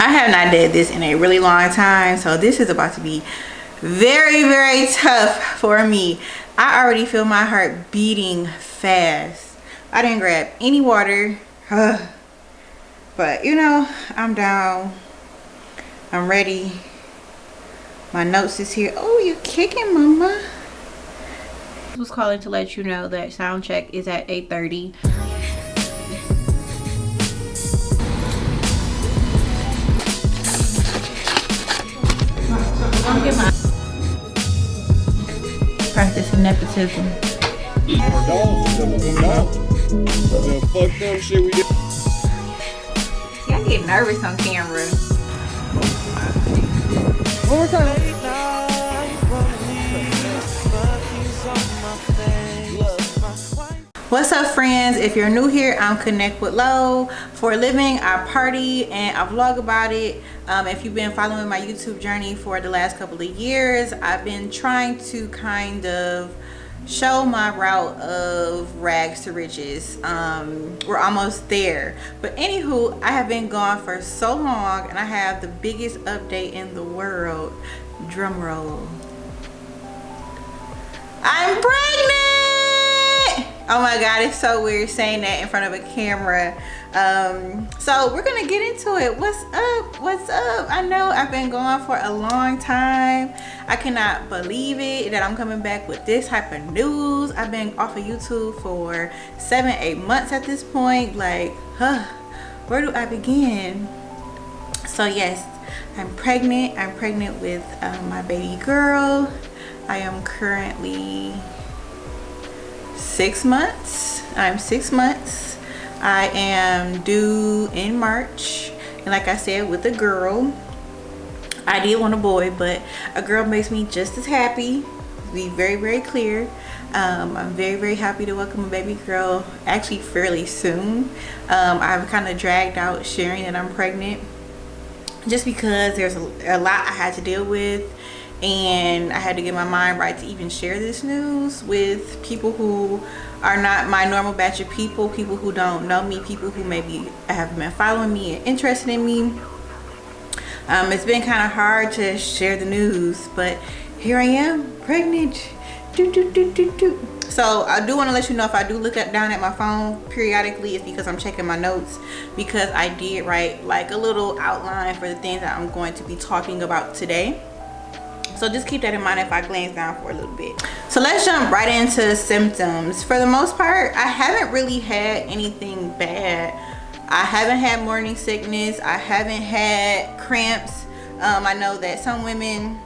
I have not did this in a really long time, so this is about to be very, very tough for me. I already feel my heart beating fast. I didn't grab any water, but you know, I'm down. I'm ready. My notes is here. Oh, you kicking, mama. I was calling to let you know that sound check is at 8:30. I'm getting my practicing nepotism. Fucked up shit we did. See, I get nervous on camera. One more time. What's up, friends? If you're new here, I'm Connect with Lo. For a living, I party and I vlog about it. If you've been following my YouTube journey for the last couple of years, I've been trying to kind of show my route of rags to riches. We're almost there, but anywho, I have been gone for so long and I have the biggest update in the world. Drum roll. I'm pregnant. Oh my god, it's so weird saying that in front of a camera. So we're gonna get into it. What's up? I know I've been gone for a long time. I cannot believe it that I'm coming back with this type of news. I've been off of YouTube for 7-8 months at this point. Like, where do I begin? So yes, I'm pregnant. I'm pregnant with my baby girl. I am currently 6 months. I'm 6 months. I am due in March, and like I said, with a girl. I did want a boy, but a girl makes me just as happy. To be very, very clear. I'm very, very happy to welcome a baby girl actually fairly soon. I've kind of dragged out sharing that I'm pregnant just because there's a lot I had to deal with, and I had to get my mind right to even share this news with people who are not my normal batch of people who don't know me, people who maybe have been following me and interested in me. It's been kind of hard to share the news, but here I am, pregnant. So I do want to let you know, if I do look down at my phone periodically, it's because I'm checking my notes, because I did write like a little outline for the things that I'm going to be talking about today. So just keep that in mind if I glance down for a little bit. So let's jump right into symptoms. For the most part, I haven't really had anything bad. I haven't had morning sickness. I haven't had cramps. I know that some women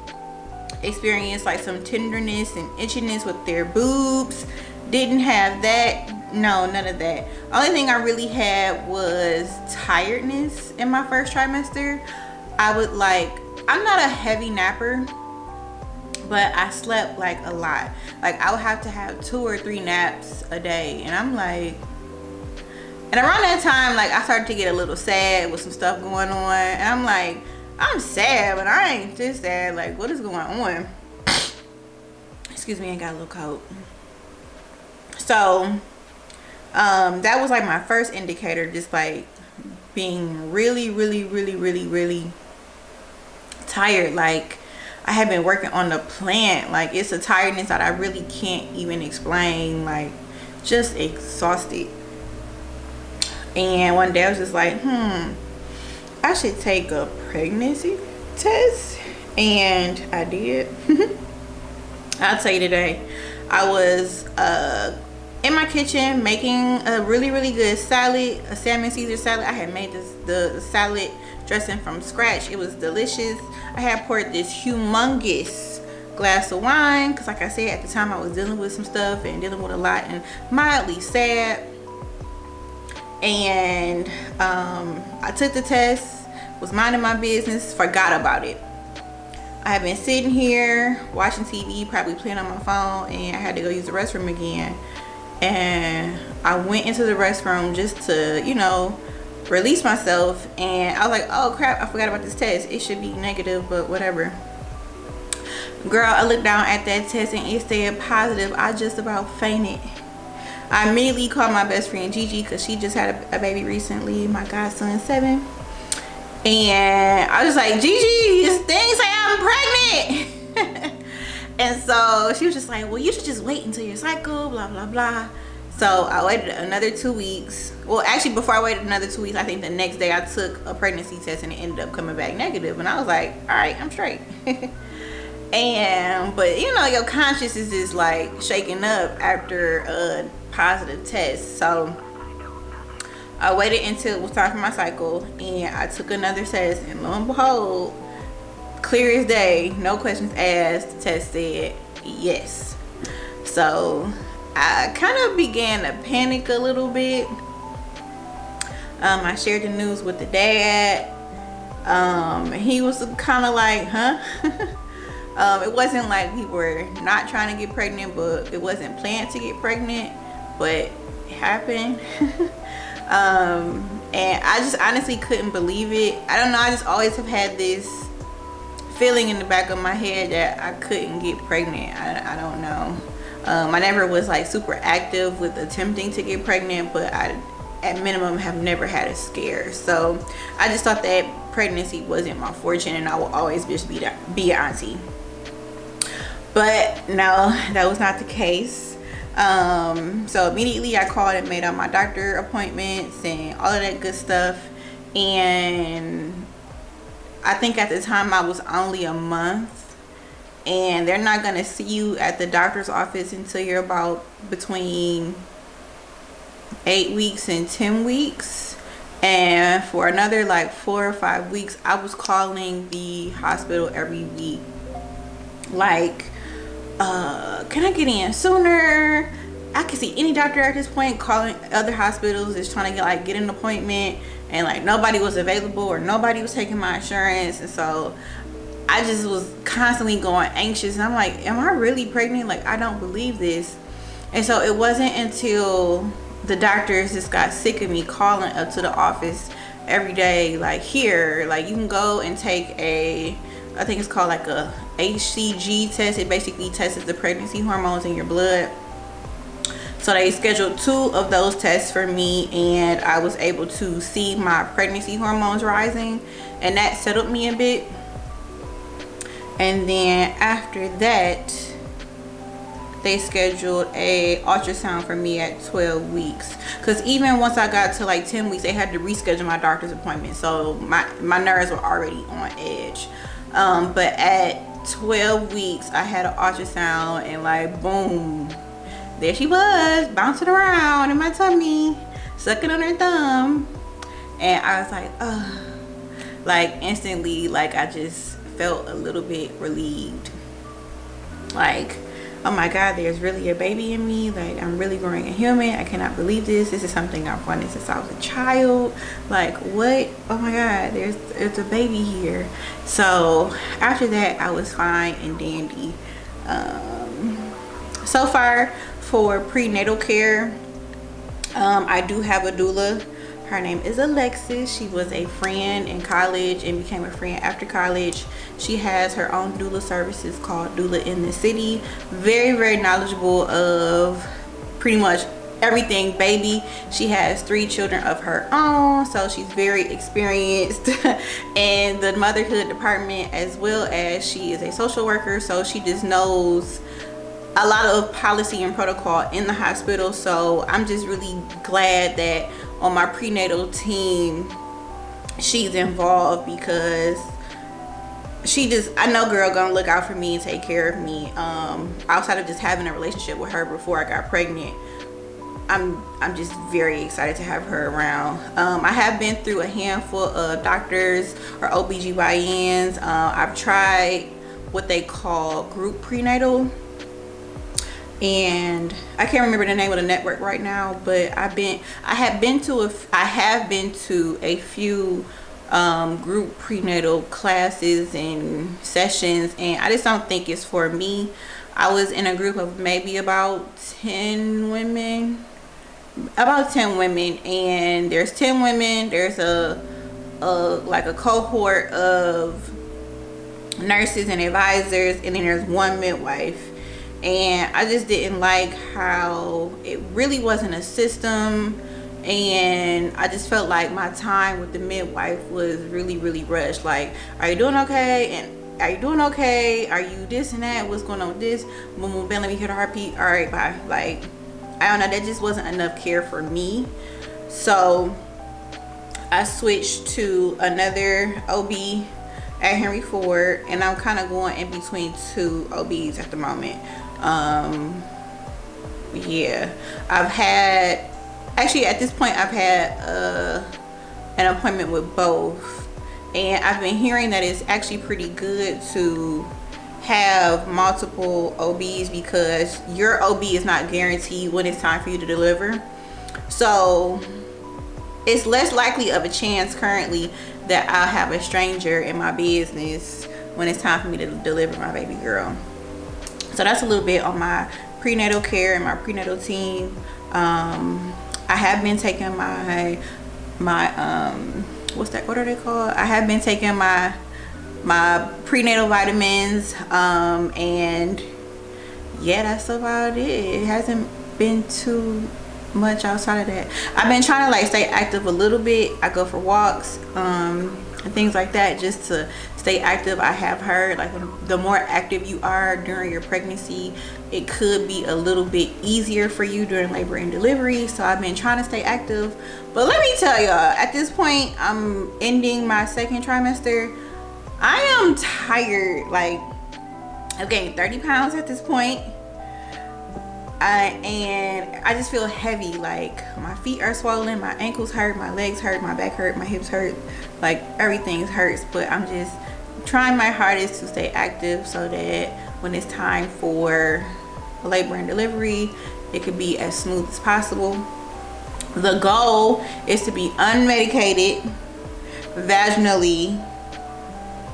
experience like some tenderness and itchiness with their boobs. Didn't have that. No, none of that. Only thing I really had was tiredness in my first trimester. I'm not a heavy napper, but I slept like a lot. Like I would have to have 2 or 3 naps a day, and I'm like, and around that time, like I started to get a little sad with some stuff going on, and I'm like, I'm sad, but I ain't just sad. Like, what is going on? Excuse me, I got a little cold. So that was like my first indicator, just like being really, really, really, really, really tired. Like I have been working on the plant. Like it's a tiredness that I really can't even explain. Like just exhausted. And one day I was just like, I should take a pregnancy test. And I did. I'll tell you today, I was in my kitchen making a really, really good salad, a salmon Caesar salad. I had made the salad dressing from scratch. It was delicious. I had poured this humongous glass of wine because, like I said, at the time I was dealing with some stuff and dealing with a lot and mildly sad. And I took the test, was minding my business, forgot about it. I have been sitting here watching TV, probably playing on my phone, and I had to go use the restroom again. And I went into the restroom just to, you know, release myself, and I was like, oh crap, I forgot about this test. It should be negative, but whatever. Girl, I looked down at that test and it said positive. I just about fainted. I immediately called my best friend Gigi because she just had a baby recently, my godson 7. And I was like, Gigi, this thing say I'm pregnant. And so she was just like, well, you should just wait until your cycle, blah, blah, blah. So I waited another 2 weeks. Well, actually, before I waited another 2 weeks, I think the next day I took a pregnancy test and it ended up coming back negative. And I was like, all right, I'm straight. But you know, your conscience is just like shaking up after a positive test. So I waited until it was time for my cycle and I took another test, and lo and behold, clear as day, no questions asked, the test said yes. So I kind of began to panic a little bit. I shared the news with the dad. He was kind of like, huh? It wasn't like we were not trying to get pregnant, but it wasn't planned to get pregnant, but it happened. And I just honestly couldn't believe it. I don't know, I just always have had this feeling in the back of my head that I couldn't get pregnant. I don't know. I never was like super active with attempting to get pregnant, but I at minimum have never had a scare. So I just thought that pregnancy wasn't my fortune and I will always just be an auntie. But no, that was not the case. So immediately I called and made all my doctor appointments and all of that good stuff. And I think at the time I was only a month, and they're not gonna see you at the doctor's office until you're about between 8 weeks and 10 weeks. And for another like 4 or 5 weeks I was calling the hospital every week, like, can I get in sooner? I can see any doctor at this point, calling other hospitals, just trying to get an appointment, and like nobody was available or nobody was taking my insurance. And so I just was constantly going anxious, and I'm like, am I really pregnant? Like, I don't believe this. And so it wasn't until the doctors just got sick of me calling up to the office every day, like, here, like, you can go and take a, I think it's called like a HCG test. It basically tests the pregnancy hormones in your blood. So they scheduled 2 of those tests for me, and I was able to see my pregnancy hormones rising, and that settled me a bit. And then after that, they scheduled a ultrasound for me at 12 weeks, because even once I got to like 10 weeks, they had to reschedule my doctor's appointment. So my nerves were already on edge. But at 12 weeks I had an ultrasound, and like, boom, there she was, bouncing around in my tummy, sucking on her thumb. And I was like, oh, like instantly, like I just felt a little bit relieved. Like, oh my God, there's really a baby in me. Like, I'm really growing a human. I cannot believe this. This is something I've wanted since I was a child. Like, what? Oh my God, there's a baby here. So after that, I was fine and dandy. So far for prenatal care, I do have a doula. Her name is Alexis. She was a friend in college and became a friend after college. She has her own doula services called Doula in the City. Very, very knowledgeable of pretty much everything baby. She has 3 children of her own, so she's very experienced in the motherhood department, as well as she is a social worker, so she just knows a lot of policy and protocol in the hospital. So I'm just really glad that on my prenatal team she's involved, because I know girl gonna look out for me and take care of me. Outside of just having a relationship with her before I got pregnant, I'm just very excited to have her around. I have been through a handful of doctors or OBGYNs. I've tried what they call group prenatal, and I can't remember the name of the network right now, but I have been to a few group prenatal classes and sessions, and I just don't think it's for me. I was in a group of maybe about 10 women, and there's 10 women, there's a cohort of nurses and advisors, and then there's one midwife. And I just didn't like how it really wasn't a system. and I just felt like my time with the midwife was really rushed. Like, are you doing okay? And are you doing okay? Are you this and that? What's going on with this? Boom, boom, bam, let me hear the heartbeat. All right, bye. Like, I don't know, that just wasn't enough care for me. So I switched to another OB at Henry Ford, and I'm kind of going in between two OBs at the moment. Yeah, actually at this point I've had an appointment with both, and I've been hearing that it's actually pretty good to have multiple OBs because your OB is not guaranteed when it's time for you to deliver. So it's less likely of a chance currently that I'll have a stranger in my business when it's time for me to deliver my baby girl. So that's a little bit on my prenatal care and my prenatal team. I have been taking my what are they called? I have been taking my prenatal vitamins, and yeah, that's about it. It hasn't been too much outside of that. I've been trying to like stay active a little bit. I go for walks, and things like that, just to stay active. I have heard like the more active you are during your pregnancy, it could be a little bit easier for you during labor and delivery. So I've been trying to stay active. But let me tell y'all, at this point, I'm ending my second trimester. I am tired. Like, I've gained 30 pounds at this point. And I just feel heavy. Like, my feet are swollen, my ankles hurt, my legs hurt, my back hurt, my hips hurt. Like, everything hurts. But I'm just trying my hardest to stay active so that when it's time for labor and delivery, it could be as smooth as possible. The goal is to be unmedicated vaginally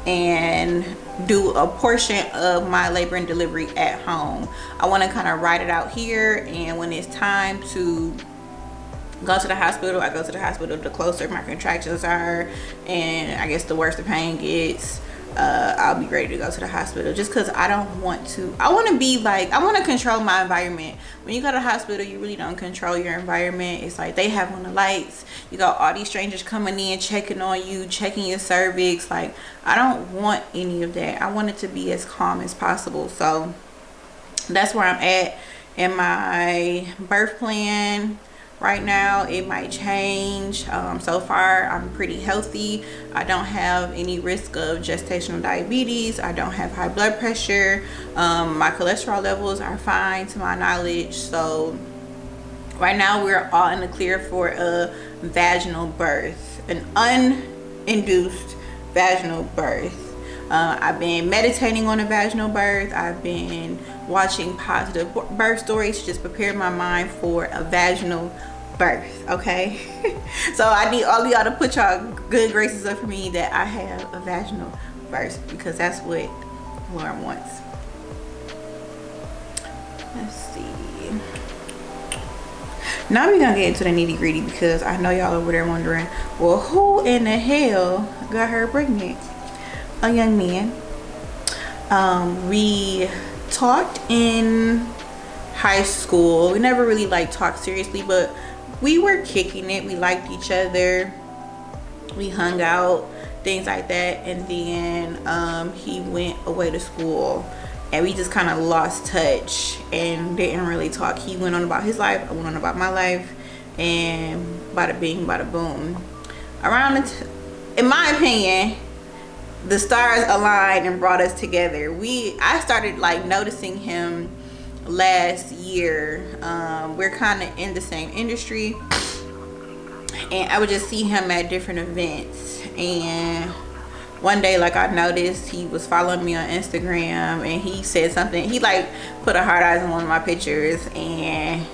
and do a portion of my labor and delivery at home. I want to kind of ride it out here, and when it's time to go to the hospital, I go to the hospital. The closer my contractions are, and I guess the worse the pain gets, I'll be ready to go to the hospital, just because I want to control my environment. When you go to the hospital, you really don't control your environment. It's like they have on the lights, you got all these strangers coming in, checking on you, checking your cervix. Like, I don't want any of that. I want it to be as calm as possible. So that's where I'm at in my birth plan right now. It might change. So far I'm pretty healthy. I don't have any risk of gestational diabetes. I don't have high blood pressure. My cholesterol levels are fine to my knowledge. So right now we're all in the clear for a vaginal birth, an uninduced vaginal birth. I've been meditating on a vaginal birth. I've been watching positive birth stories to just prepare my mind for a vaginal birth. Okay. So I need all of y'all to put y'all good graces up for me that I have a vaginal birth, because that's what Lauren wants. Let's see. Now we're gonna get into the nitty gritty, because I know y'all over there wondering, well, who in the hell got her pregnant? A young man. We talked in high school. We never really like talked seriously, but we were kicking it. We liked each other. We hung out, things like that. And then he went away to school, and we just kind of lost touch and didn't really talk. He went on about his life, I went on about my life, and bada bing, bada boom. In my opinion, the stars aligned and brought us together. I started like noticing him last year. We're kind of in the same industry, and I would just see him at different events. And one day, like, I noticed he was following me on Instagram, and he said something. He like put a heart eyes on one of my pictures, and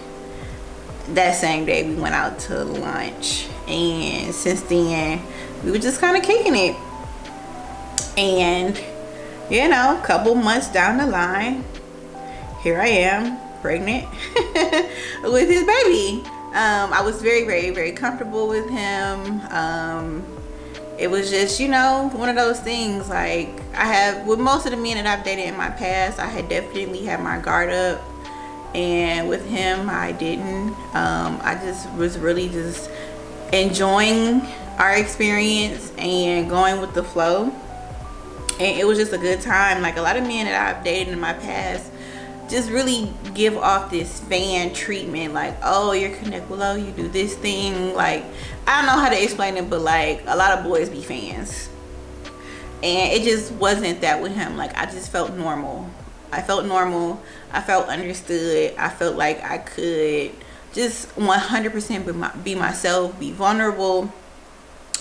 that same day we went out to lunch. And since then we were just kind of kicking it. And you know, a couple months down the line, here I am, pregnant with his baby. I was very comfortable with him. It was just, you know, one of those things. Like, I have, with most of the men that I've dated in my past, I had definitely had my guard up, and with him I didn't. I just was really just enjoying our experience and going with the flow, and it was just a good time. Like, a lot of men that I've dated in my past just really give off this fan treatment, like, oh, you're connect below, you do this thing. Like, I don't know how to explain it, but like, a lot of boys be fans, and it just wasn't that with him. Like, I just felt normal. I felt normal. I felt understood. I felt like I could just 100% be myself, be vulnerable,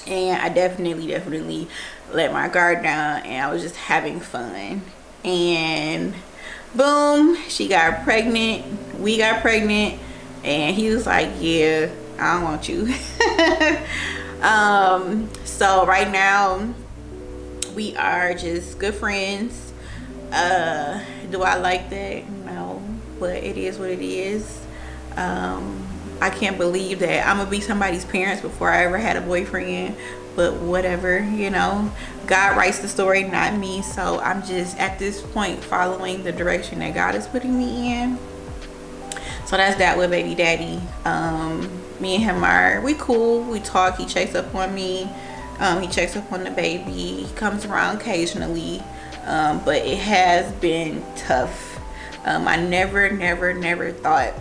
and I definitely let my guard down, and I was just having fun. And boom, she got pregnant, we got pregnant, and he was like, yeah, I don't want you. So right now we are just good friends. Do I like that? No, but it is what it is. I can't believe that I'm gonna be somebody's parents before I ever had a boyfriend, but whatever, you know, God writes the story, not me. So I'm just at this point following the direction that God is putting me in. So that's that with baby daddy. Me and him we cool, we talk, he checks up on me, he checks up on the baby, he comes around occasionally, but it has been tough. I never thought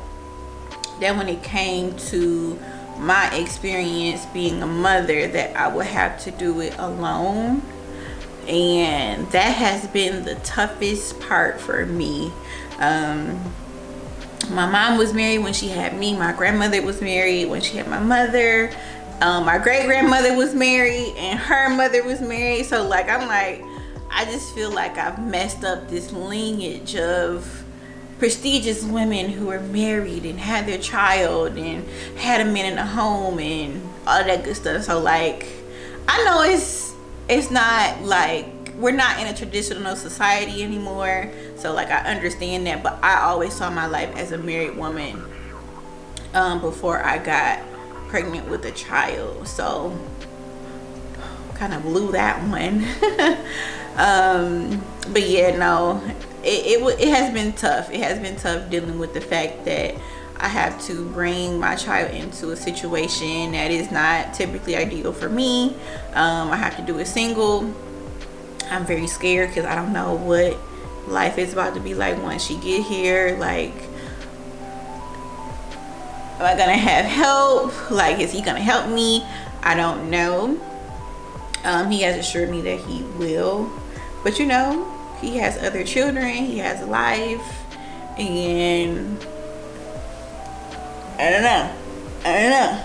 that when it came to my experience being a mother that I would have to do it alone, and that has been the toughest part for me. My mom was married when she had me. My grandmother was married when she had my mother. My great grandmother was married and her mother was married. So like, I'm like, I just feel like I've messed up this lineage of prestigious women who are married and had their child and had a man in the home and all that good stuff. So like, I know it's not like, we're not in a traditional society anymore, so like, I understand that, but I always saw my life as a married woman before I got pregnant with a child. So kind of blew that one. But yeah, no, it has been tough. It has been tough dealing with the fact that I have to bring my child into a situation that is not typically ideal for me. I have to do it single. I'm very scared because I don't know what life is about to be like once she get here. Like, am I gonna have help? Like, is he gonna help me? I don't know. He has assured me that he will, but you know, he has other children, he has a life, and I don't know.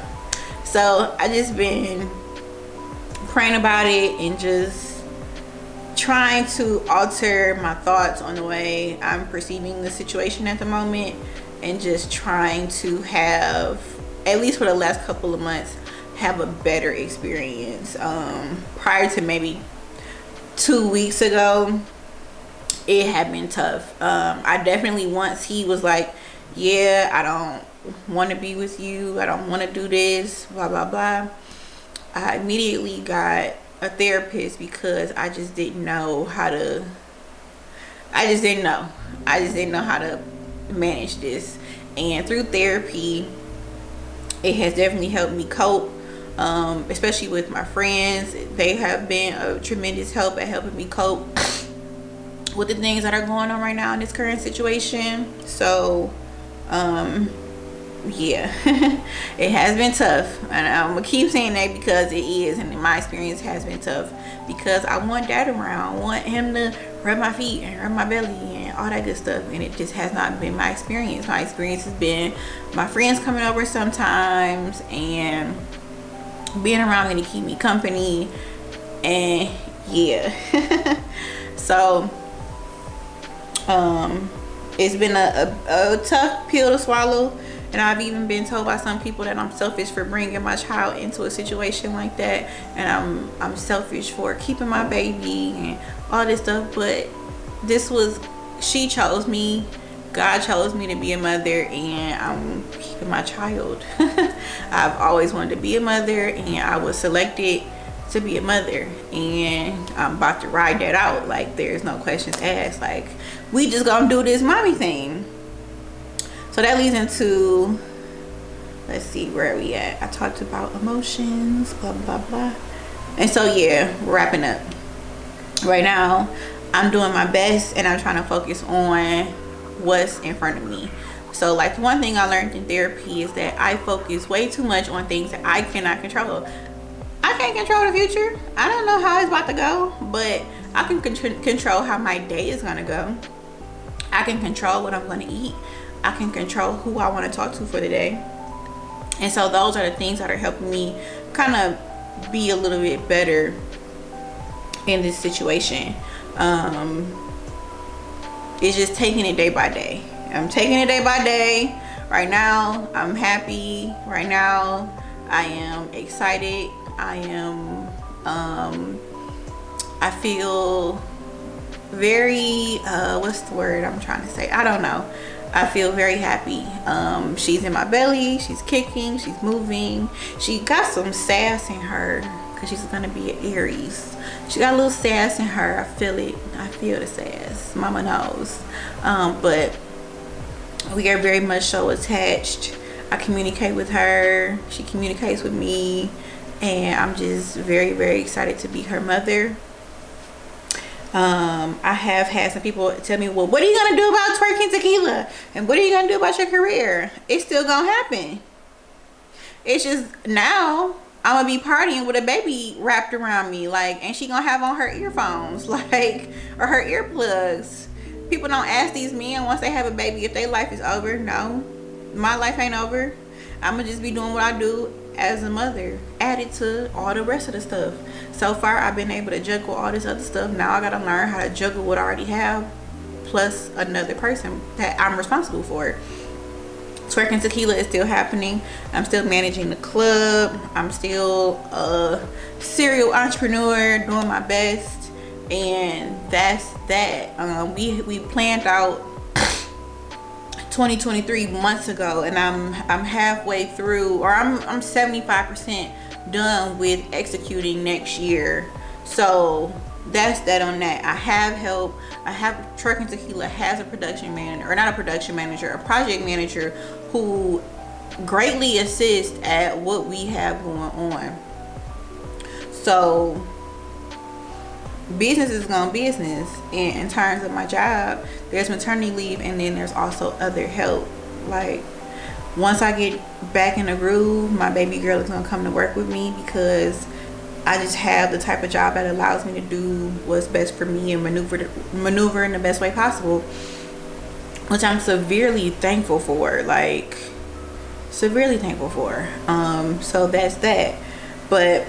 So I just been praying about it and just trying to alter my thoughts on the way I'm perceiving the situation at the moment, and just trying to have, at least for the last couple of months, have a better experience. Prior to maybe 2 weeks ago, it had been tough. I definitely, once he was like, yeah, I don't want to be with you, I don't want to do this, blah blah blah, I immediately got a therapist because I just didn't know how to how to manage this. And through therapy, it has definitely helped me cope, especially with my friends. They have been a tremendous help at helping me cope with the things that are going on right now in this current situation. So yeah, it has been tough, and I'm gonna keep saying that because it is, and in my experience has been tough, because I want dad around. I want him to rub my feet and rub my belly and all that good stuff, and it just has not been my experience. My experience has been my friends coming over sometimes and being around me to keep me company, and yeah. So it's been a tough pill to swallow. And I've even been told by some people that I'm selfish for bringing my child into a situation like that, and I'm selfish for keeping my baby and all this stuff. But she chose me, God chose me to be a mother, and I'm keeping my child. I've always wanted to be a mother, and I was selected to be a mother, and I'm about to ride that out. Like, there's no questions asked. Like, we just gonna do this mommy thing. So that leads into, let's see, where are we at? I talked about emotions, blah blah blah. And so yeah, wrapping up. Right now I'm doing my best and I'm trying to focus on what's in front of me. So like, one thing I learned in therapy is that I focus way too much on things that I cannot control. I can't control the future. I don't know how it's about to go, but I can control how my day is gonna go. I can control what I'm gonna eat. I can control who I want to talk to for the day. And so those are the things that are helping me kind of be a little bit better in this situation. It's just taking it day by day. I'm taking it day by day. Right now I'm happy. Right now I am excited. I am I feel very what's the word I'm trying to say, I don't know. I feel very happy. She's in my belly, she's kicking, she's moving. She got some sass in her because she's gonna be an Aries. She got a little sass in her. I feel it. I feel the sass. Mama knows. But we are very much so attached. I communicate with her, she communicates with me, and I'm just very, very excited to be her mother. I have had some people tell me, well, what are you gonna do about twerking tequila, and what are you gonna do about your career? It's still gonna happen. It's just now I'm gonna be partying with a baby wrapped around me, like, and she gonna have on her earphones, like, or her earplugs. People don't ask these men once they have a baby if their life is over. No, my life ain't over. I'm gonna just be doing what I do as a mother, added to all the rest of the stuff. So far I've been able to juggle all this other stuff. Now I gotta learn how to juggle what I already have plus another person that I'm responsible for. Twerking Tequila is still happening. I'm still managing the club. I'm still a serial entrepreneur, doing my best, and that's that. We planned out 2023 months ago, and I'm halfway through, or I'm 75% done with executing next year. So that's that on that. I have help. I have Twerking Tequila has a production manager, or not a production manager, a project manager who greatly assists at what we have going on. So business is gonna business. And in terms of my job, there's maternity leave, and then there's also other help. Like, once I get back in the groove, my baby girl is gonna come to work with me, because I just have the type of job that allows me to do what's best for me and maneuver in the best way possible, which I'm severely thankful for, like severely thankful for. So that's that. But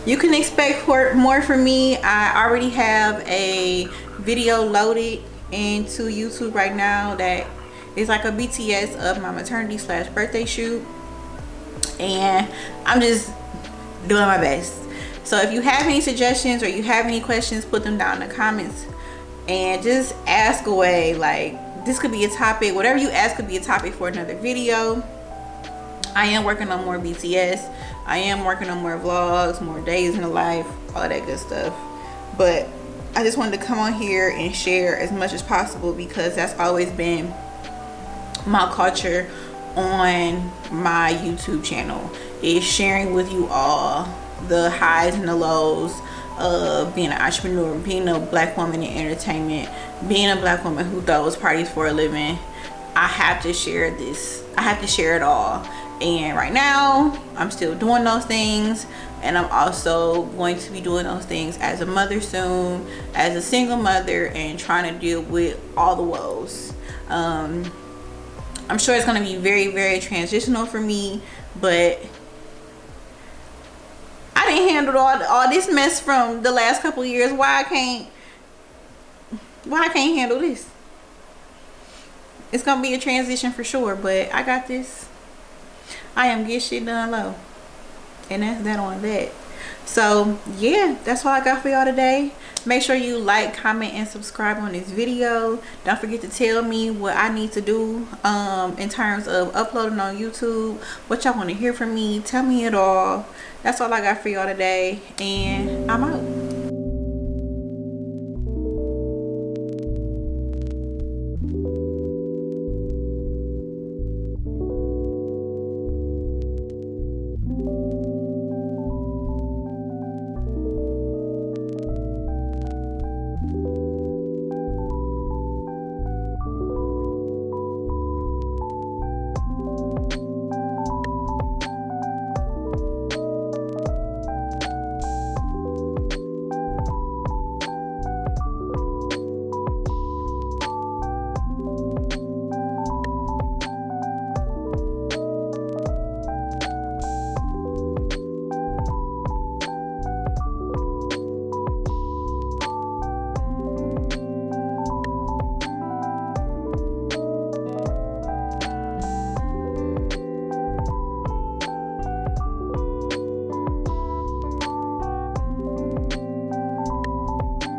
you can expect more from me. I already have a video loaded into YouTube right now that is like a BTS of my maternity / birthday shoot, and I'm just doing my best. So if you have any suggestions or you have any questions, put them down in the comments and just ask away. Like, this could be a topic. Whatever you ask could be a topic for another video. I am working on more BTS. I am working on more vlogs, more days in the life, all of that good stuff. But I just wanted to come on here and share as much as possible, because that's always been my culture on my YouTube channel, is sharing with you all the highs and the lows of being an entrepreneur, being a black woman in entertainment, being a black woman who throws parties for a living. I have to share this. I have to share it all. And right now I'm still doing those things, and I'm also going to be doing those things as a mother soon, as a single mother, and trying to deal with all the woes. I'm sure it's going to be very, very transitional for me, but I didn't handle all this mess from the last couple of years. Why I can't handle this? It's gonna be a transition for sure, but I got this. I am get shit done low, and that's that on that. So yeah, that's all I got for y'all today. Make sure you like, comment, and subscribe on this video. Don't forget to tell me what I need to do in terms of uploading on YouTube, what y'all want to hear from me. Tell me it all. That's all I got for y'all today, and I'm out.